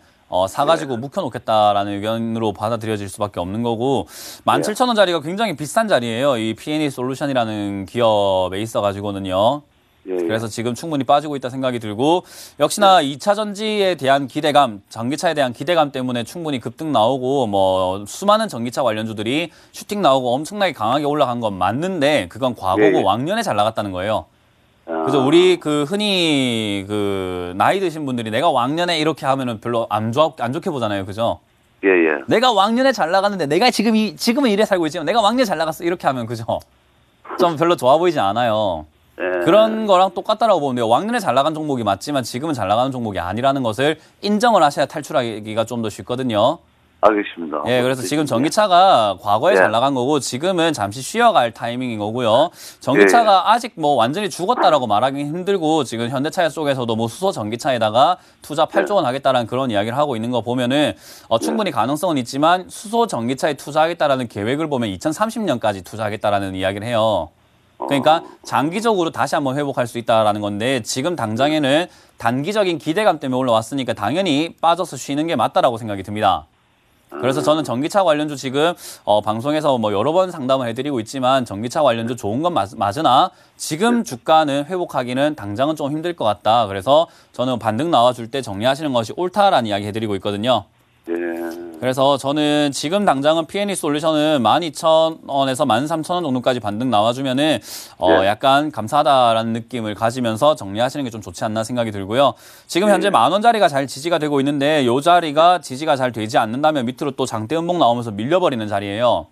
사가지고 묵혀놓겠다라는 의견으로 받아들여질 수밖에 없는 거고 17,000원짜리가 굉장히 비싼 자리예요. 이 P&E 솔루션이라는 기업에 있어가지고는요. 그래서 지금 충분히 빠지고 있다 생각이 들고 역시나 2차 전지에 대한 기대감, 전기차에 대한 기대감 때문에 충분히 급등 나오고 뭐 수많은 전기차 관련주들이 슈팅 나오고 엄청나게 강하게 올라간 건 맞는데 그건 과거고 왕년에 잘 나갔다는 거예요. 그래서 우리 흔히 나이 드신 분들이 내가 왕년에 이렇게 하면은 별로 안 좋게 보잖아요. 그죠? 내가 왕년에 잘 나갔는데 내가 지금은 이래 살고 있지만 내가 왕년에 잘 나갔어. 이렇게 하면 그죠? 좀 별로 좋아 보이지 않아요. 예. 그런 거랑 똑같다라고 보면 돼요. 왕년에 잘 나간 종목이 맞지만 지금은 잘 나가는 종목이 아니라는 것을 인정을 하셔야 탈출하기가 좀 더 쉽거든요. 알겠습니다. 예, 그래서 지금 전기차가 과거에 예. 잘 나간 거고 지금은 잠시 쉬어갈 타이밍인 거고요. 전기차가 아직 뭐 완전히 죽었다라고 말하기 힘들고 지금 현대차 쪽에서도 뭐 수소 전기차에다가 투자 8조 원 하겠다라는 그런 이야기를 하고 있는 거 보면은 충분히 가능성은 있지만 수소 전기차에 투자하겠다라는 계획을 보면 2030년까지 투자하겠다라는 이야기를 해요. 그러니까 장기적으로 다시 한번 회복할 수 있다라는 건데 지금 당장에는 단기적인 기대감 때문에 올라왔으니까 당연히 빠져서 쉬는 게 맞다라고 생각이 듭니다. 그래서 저는 전기차 관련주 지금 방송에서 뭐 여러 번 상담을 해드리고 있지만 전기차 관련주 좋은 건 맞으나 지금 주가는 회복하기는 당장은 좀 힘들 것 같다. 그래서 저는 반등 나와줄 때 정리하시는 것이 옳다라는 이야기 해드리고 있거든요. 예. 그래서 저는 지금 당장은 P&E 솔루션은 12,000원에서 13,000원 정도까지 반등 나와주면은 약간 감사하다라는 느낌을 가지면서 정리하시는 게 좀 좋지 않나 생각이 들고요. 지금 현재 10,000원짜리가 잘 지지가 되고 있는데 이 자리가 지지가 잘 되지 않는다면 밑으로 또 장대 음봉 나오면서 밀려버리는 자리예요.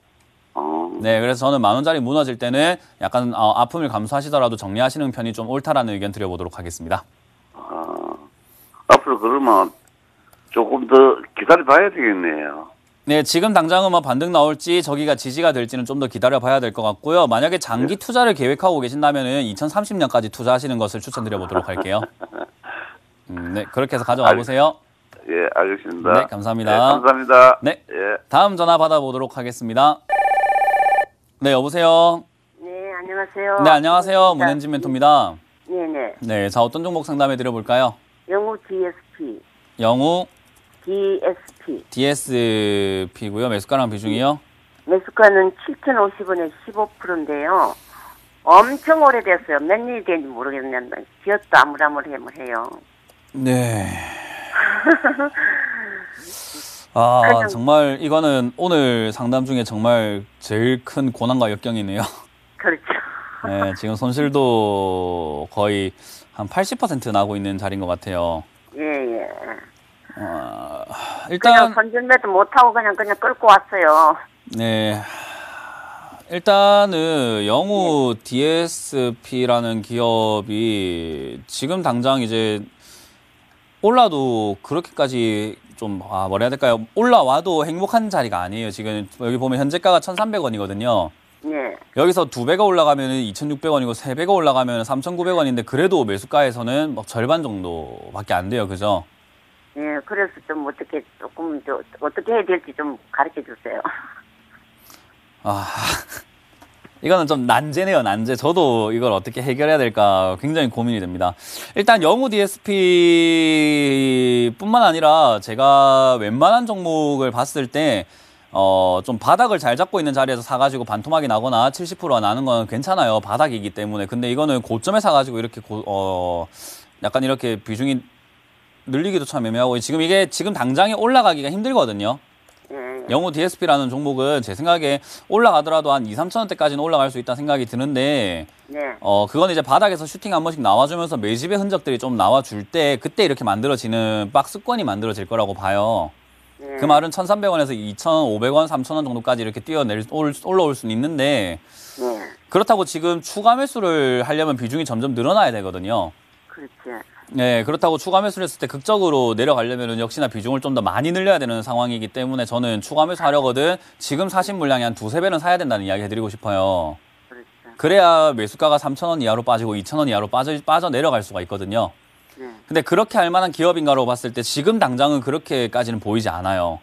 네, 그래서 저는 10,000원짜리 무너질 때는 약간 아픔을 감수하시더라도 정리하시는 편이 좀 옳다라는 의견 드려보도록 하겠습니다. 앞으로 그러면 조금 더 기다려봐야 되겠네요. 네, 지금 당장은 뭐 반등 나올지 저기가 지지가 될지는 좀 더 기다려봐야 될 것 같고요. 만약에 장기 투자를 계획하고 계신다면은 2030년까지 투자하시는 것을 추천드려보도록 할게요. 네, 그렇게 해서 가져와 보세요. 예, 알겠습니다. 네, 감사합니다. 네, 감사합니다. 네, 예. 다음 전화 받아보도록 하겠습니다. 네, 여보세요. 네, 안녕하세요. 네, 안녕하세요. 문현진 멘토입니다. 네네. 네, 자 어떤 종목 상담해 드려볼까요? 영우 DSP. 영우 DSP. DSP고요. 매수가랑 비중이요? 매수가는 7,050원에 15%인데요. 엄청 오래됐어요. 몇 년이 된지 모르겠는데 기어도 아무래요. 네. 정말 이거는 오늘 상담 중에 정말 제일 큰 고난과 역경이네요. 그렇죠. 네, 지금 손실도 거의 한 80% 나고 있는 자리인 것 같아요. 예. 일단 그냥 손질매도 못하고 그냥 끌고 왔어요. 네. 일단은 영우 DSP라는 기업이 지금 당장 이제 올라도 그렇게까지 좀 뭐라 해야 될까요? 올라와도 행복한 자리가 아니에요. 지금 여기 보면 현재가가 1,300원이거든요. 네. 여기서 2배가 올라가면 2,600원이고 3배가 올라가면 3,900원인데 그래도 매수가에서는 뭐 절반 정도밖에 안 돼요. 그죠? 예, 그래서 좀 어떻게 해야 될지 좀 가르쳐 주세요. 이거는 좀 난제네요, 난제. 저도 이걸 어떻게 해결해야 될까 굉장히 고민이 됩니다. 일단 영우 DSP 뿐만 아니라 제가 웬만한 종목을 봤을 때 좀 바닥을 잘 잡고 있는 자리에서 사가지고 반토막이 나거나 70%가 나는 건 괜찮아요. 바닥이기 때문에. 근데 이거는 고점에 사가지고 이렇게 약간 이렇게 비중이 늘리기도 참 애매하고 지금 당장에 올라가기가 힘들거든요. 영우 DSP라는 종목은 제 생각에 올라가더라도 한 2,000~3,000원대까지는 올라갈 수 있다 생각이 드는데 그건 이제 바닥에서 슈팅 한 번씩 나와주면서 매집의 흔적들이 좀 나와줄 때 그때 이렇게 만들어지는 박스권이 만들어질 거라고 봐요. 그 말은 1,300원에서 2,500원, 3,000원 정도까지 이렇게 올라올 수는 있는데 그렇다고 지금 추가 매수를 하려면 비중이 점점 늘어나야 되거든요. 그렇지. 네, 그렇다고 추가 매수를 했을 때 극적으로 내려가려면 역시나 비중을 좀 더 많이 늘려야 되는 상황이기 때문에 저는 추가 매수 하려거든 지금 사신 물량이 한 2~3배는 사야 된다는 이야기 해드리고 싶어요. 그렇죠. 그래야 매수가가 3,000원 이하로 빠지고 2,000원 이하로 빠져 내려갈 수가 있거든요. 근데 그렇게 할 만한 기업인가로 봤을 때 지금 당장은 그렇게까지는 보이지 않아요.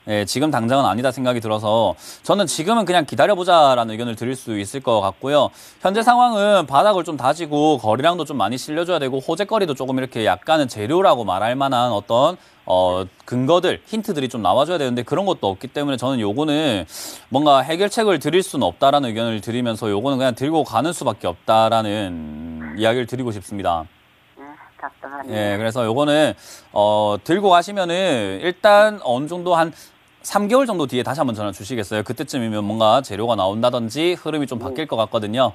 네, 지금 당장은 아니다 생각이 들어서 저는 지금은 그냥 기다려보자라는 의견을 드릴 수 있을 것 같고요. 현재 상황은 바닥을 좀 다지고 거래량도 좀 많이 실려줘야 되고 호재거리도 조금 이렇게 약간은 재료라고 말할 만한 어떤 근거들, 힌트들이 좀 나와줘야 되는데 그런 것도 없기 때문에 저는 요거는 뭔가 해결책을 드릴 수는 없다라는 의견을 드리면서 요거는 그냥 들고 가는 수밖에 없다라는 이야기를 드리고 싶습니다. 답답하네요. 예, 그래서 요거는 들고 가시면은 일단 어느 정도 한 3개월 정도 뒤에 다시 한번 전화 주시겠어요? 그때쯤이면 뭔가 재료가 나온다든지 흐름이 좀 바뀔 것 같거든요.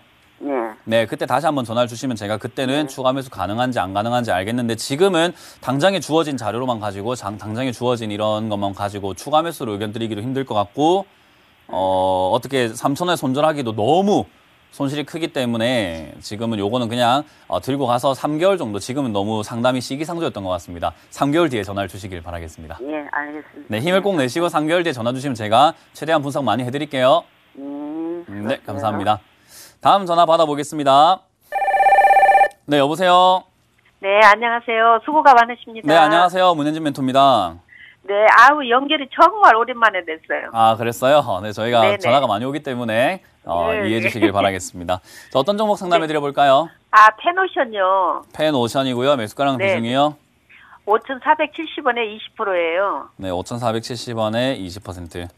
네, 그때 다시 한번 전화를 주시면 제가 그때는 추가 매수 가능한지 안 가능한지 알겠는데 지금은 당장에 주어진 자료로만 가지고 당장에 주어진 이런 것만 가지고 추가 매수로 의견 드리기도 힘들 것 같고 어떻게 3,000원에 손절하기도 너무 손실이 크기 때문에 지금은 요거는 그냥 들고 가서 3개월 정도, 지금은 너무 상담이 시기상조였던 것 같습니다. 3개월 뒤에 전화를 주시길 바라겠습니다. 예, 알겠습니다. 네, 힘을 꼭 내시고 3개월 뒤에 전화 주시면 제가 최대한 분석 많이 해드릴게요. 네, 감사합니다. 다음 전화 받아보겠습니다. 네, 여보세요. 네, 안녕하세요. 수고가 많으십니다. 네, 안녕하세요. 문현진 멘토입니다. 네, 아우, 연결이 정말 오랜만에 됐어요. 아, 그랬어요? 네, 저희가 네네. 전화가 많이 오기 때문에 네. 이해해 주시길 바라겠습니다. 자, 어떤 종목 상담해 드려볼까요? 아, 펜오션요. 펜오션이고요. 매수가랑 네. 비중이요? 5,470원에 20%예요. 네, 5,470원에 20%.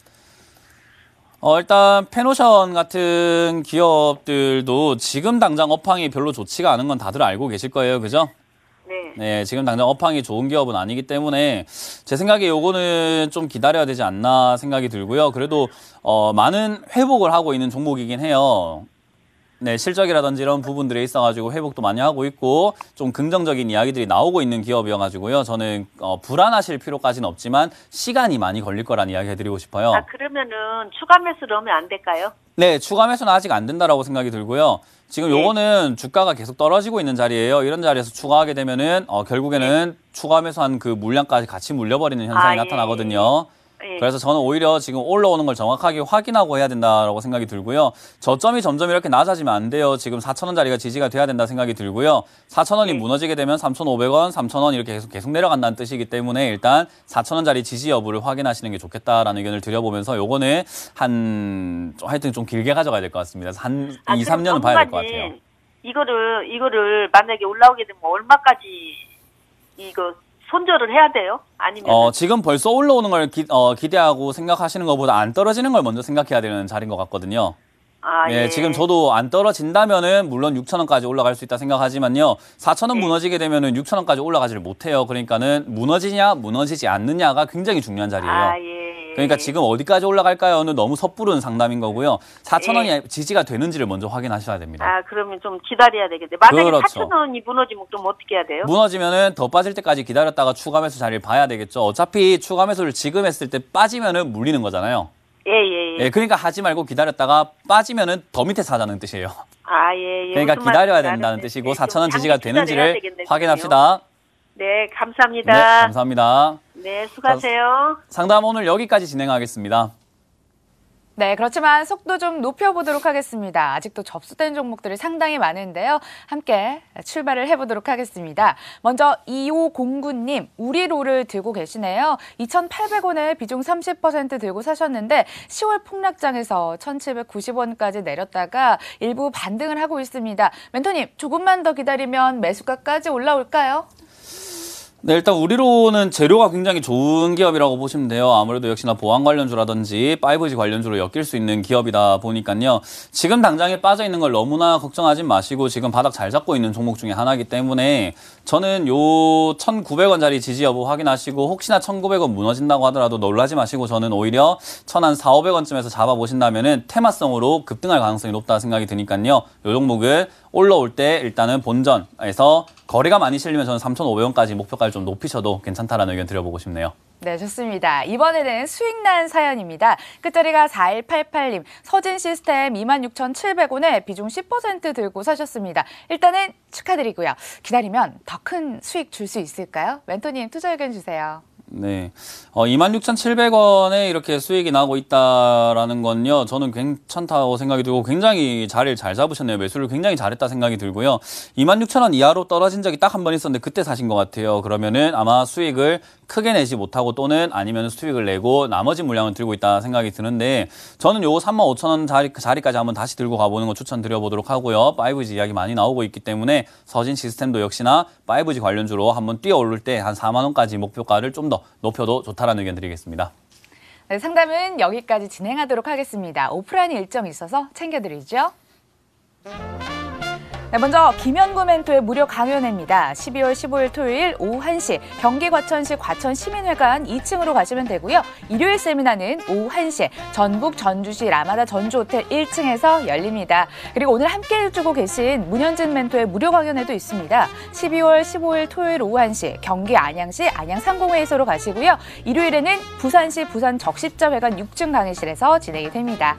일단 펜오션 같은 기업들도 지금 당장 업황이 별로 좋지가 않은 건 다들 알고 계실 거예요. 그죠? 네, 지금 당장 업황이 좋은 기업은 아니기 때문에 제 생각에 요거는 좀 기다려야 되지 않나 생각이 들고요. 그래도 많은 회복을 하고 있는 종목이긴 해요. 네, 실적이라든지 이런 부분들에 있어가지고 회복도 많이 하고 있고 좀 긍정적인 이야기들이 나오고 있는 기업이어가지고요. 저는 불안하실 필요까지는 없지만 시간이 많이 걸릴 거란 이야기 해드리고 싶어요. 아, 그러면은 추가 매수 넣으면 안 될까요? 네, 추가 매수는 아직 안 된다라고 생각이 들고요. 지금 요거는 주가가 계속 떨어지고 있는 자리예요. 이런 자리에서 추가하게 되면은 결국에는 추가 매수한 그 물량까지 같이 물려버리는 현상이 나타나거든요. 그래서 저는 오히려 지금 올라오는 걸 정확하게 확인하고 해야 된다라고 생각이 들고요. 저점이 점점 이렇게 낮아지면 안 돼요. 지금 4,000원 자리가 지지가 돼야 된다 생각이 들고요. 4,000원이 무너지게 되면 3,500원, 3,000원 이렇게 계속 내려간다는 뜻이기 때문에 일단 4,000원 자리 지지 여부를 확인하시는 게 좋겠다라는 의견을 드려보면서 요거는 하여튼 좀 길게 가져가야 될 것 같습니다. 한 2, 3년은 봐야 될 것 같아요. 이거를 만약에 올라오게 되면 얼마까지 이거 손절을 해야 돼요? 아니면 지금 벌써 올라오는 걸 기대하고 생각하시는 것보다 안 떨어지는 걸 먼저 생각해야 되는 자리인 것 같거든요. 아, 네, 예. 지금 저도 안 떨어진다면은 물론 6,000원까지 올라갈 수 있다 생각하지만요. 4,000원 무너지게 되면은 6,000원까지 올라가지를 못해요. 그러니까는 무너지냐 무너지지 않느냐가 굉장히 중요한 자리예요. 아, 예. 그러니까 지금 어디까지 올라갈까요?는 너무 섣부른 상담인 거고요. 4,000원이 지지가 되는지를 먼저 확인하셔야 됩니다. 아, 그러면 좀 기다려야 되겠네. 만약에 그렇죠. 4,000원이 무너지면 좀 어떻게 해야 돼요? 무너지면은 더 빠질 때까지 기다렸다가 추가 매수 자리를 봐야 되겠죠. 어차피 추가 매수를 지금 했을 때 빠지면은 물리는 거잖아요. 예. 그러니까 하지 말고 기다렸다가 빠지면은 더 밑에 사자는 뜻이에요. 아, 예. 그러니까 기다려야 된다는 뜻이고 4,000원 지지가 되는지를 확인합시다. 네, 감사합니다. 네, 감사합니다. 네, 수고하세요. 상담 오늘 여기까지 진행하겠습니다. 네, 그렇지만 속도 좀 높여보도록 하겠습니다. 아직도 접수된 종목들이 상당히 많은데요. 함께 출발을 해보도록 하겠습니다. 먼저 2509님, 우리로를 들고 계시네요. 2,800원에 비중 30% 들고 사셨는데 10월 폭락장에서 1,790원까지 내렸다가 일부 반등을 하고 있습니다. 멘토님, 조금만 더 기다리면 매수가까지 올라올까요? 네, 일단 우리로는 재료가 굉장히 좋은 기업이라고 보시면 돼요. 아무래도 역시나 보안 관련주라든지 5G 관련주로 엮일 수 있는 기업이다 보니까요. 지금 당장에 빠져있는 걸 너무나 걱정하지 마시고 지금 바닥 잘 잡고 있는 종목 중에 하나이기 때문에 저는 요 1,900원짜리 지지 여부 확인하시고 혹시나 1,900원 무너진다고 하더라도 놀라지 마시고 저는 오히려 1,400원쯤에서 잡아보신다면은 테마성으로 급등할 가능성이 높다 생각이 드니까요. 요 종목은 올라올 때 일단은 본전에서 거래가 많이 실리면 저는 3,500원까지 목표가를 좀 높이셔도 괜찮다라는 의견 드려보고 싶네요. 네, 좋습니다. 이번에는 수익난 사연입니다. 끝자리가 4188님, 서진시스템 26,700원에 비중 10% 들고 사셨습니다. 일단은 축하드리고요. 기다리면 더 큰 수익 줄 수 있을까요? 멘토님 투자 의견 주세요. 네, 26,700원에 이렇게 수익이 나고 있다라는 건요, 저는 괜찮다고 생각이 들고 굉장히 자리를 잘 잡으셨네요. 매수를 굉장히 잘했다 생각이 들고요. 26,000원 이하로 떨어진 적이 딱 한 번 있었는데 그때 사신 것 같아요. 그러면은 아마 수익을 크게 내지 못하고 또는 아니면 수익을 내고 나머지 물량을 들고 있다 생각이 드는데 저는 요 35,000원 자리까지 한번 다시 들고 가보는 거 추천드려보도록 하고요. 5G 이야기 많이 나오고 있기 때문에 서진 시스템도 역시나 5G 관련주로 한번 뛰어오를 때 한 4만 원까지 목표가를 좀 더 높여도 좋다라는 의견 드리겠습니다. 네, 상담은 여기까지 진행하도록 하겠습니다. 오프라인 일정이 있어서 챙겨드리죠. 네, 먼저 김현구 멘토의 무료 강연회입니다. 12월 15일 토요일 오후 1시 경기 과천시 과천시민회관 2층으로 가시면 되고요. 일요일 세미나는 오후 1시에 전북 전주시 라마다 전주호텔 1층에서 열립니다. 그리고 오늘 함께 해주고 계신 문현진 멘토의 무료 강연회도 있습니다. 12월 15일 토요일 오후 1시 경기 안양시 안양상공회의소로 가시고요. 일요일에는 부산시 부산적십자회관 6층 강의실에서 진행이 됩니다.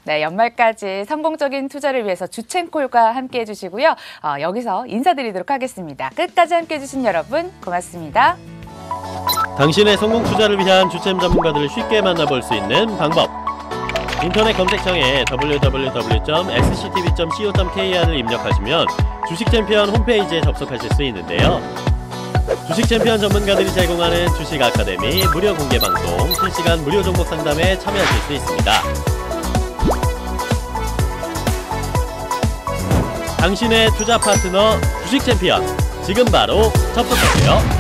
네, 연말까지 성공적인 투자를 위해서 주첸콜과 함께해 주시고요. 여기서 인사드리도록 하겠습니다. 끝까지 함께해 주신 여러분 고맙습니다. 당신의 성공 투자를 위한 주챔 전문가들을 쉽게 만나볼 수 있는 방법. 인터넷 검색창에 www.sctv.co.kr을 입력하시면 주식챔피언 홈페이지에 접속하실 수 있는데요. 주식챔피언 전문가들이 제공하는 주식 아카데미 무료 공개 방송, 실시간 무료 종목 상담에 참여하실 수 있습니다. 당신의 투자 파트너 주식챔피언, 지금 바로 접속하세요.